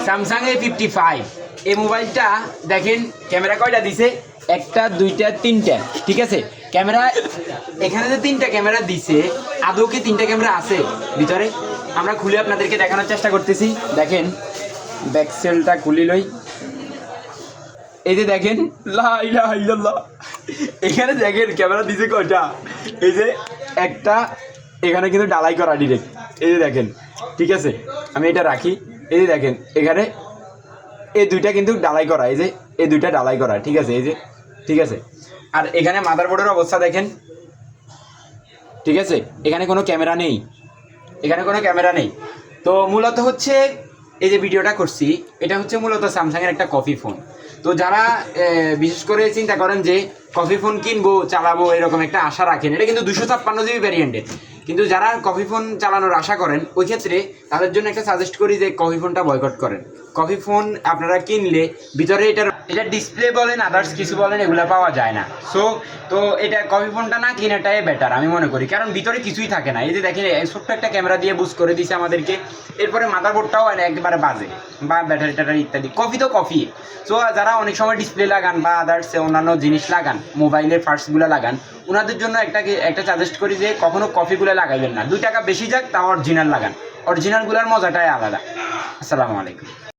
Samsung A55 এই মোবাইলটা দেখেন ক্যামেরা কয়টা দিছে, একটা দুইটা তিনটা, ঠিক আছে। ক্যামেরা এখানে যে তিনটা ক্যামেরা দিছে, আদৌ কি তিনটা ক্যামেরা আছে ভিতরে? আমরা খুলে আপনাদেরকে দেখানোর চেষ্টা করতেছি। দেখেন ব্যাকসেলটা খুলি লই, এই যে দেখেন লা ইলাহা ইল্লাল্লাহ, এখানে দেখেন ক্যামেরা দিছে কয়টা, এই যে একটা, এখানে কিন্তু ডালাই করা ডিরেক্ট, এই যে দেখেন, ঠিক আছে। আমি এটা রাখি, এই যে দেখেন এখানে এই দুইটা কিন্তু ডালাই করা, এই যে এই দুইটা ডালাই করা, ঠিক আছে, এই যে, ঠিক আছে। আর এখানে মাদারবোর্ডের অবস্থা দেখেন, ঠিক আছে। এখানে কোনো ক্যামেরা নেই, এখানে কোনো ক্যামেরা নেই। তো মূলত হচ্ছে এই যে ভিডিওটা করছি, এটা হচ্ছে মূলত স্যামসাংয়ের একটা কপি ফোন। তো যারা বিশেষ করে চিন্তা করেন যে কপি ফোন কিনবো চালাবো এরকম একটা আশা রাখেন, এটা কিন্তু 256 GB ভ্যারিয়েন্টের, কিন্তু যারা কপি ফোন চালানোর আশা করেন ওই ক্ষেত্রে তাদের জন্য একটা সাজেস্ট করি যে কপি ফোনটা বয়কট করেন। কপি ফোন আপনারা কিনলে ভিতরে এটা ডিসপ্লে বলেন আদার্স কিছু বলেন এগুলো পাওয়া যায় না। সো তো এটা কপি ফোনটা না কিনাটাই বেটার আমি মনে করি, কারণ ভিতরে কিছুই থাকে না। এই যে দেখেন ছোট্ট একটা ক্যামেরা দিয়ে বুস্ট করে দিছে আমাদেরকে, এরপরে মাদারবোর্ডটাও একেবারে বাজে, বা ব্যাটারি ট্যাটারি ইত্যাদি। কপি তো কপি। সো যারা অনেক সময় ডিসপ্লে লাগান বা আদার্স অন্যান্য জিনিস লাগান, মোবাইলের পার্টসগুলো লাগান, ওনাদের জন্য একটা সাজেস্ট করি যে কখনো কপিগুলো লাগাইবেন না। 2 টাকা বেশি যাক তাও অরিজিনাল লাগান, অরিজিনালগুলোর মজাটাই আলাদা। আসসালামু আলাইকুম।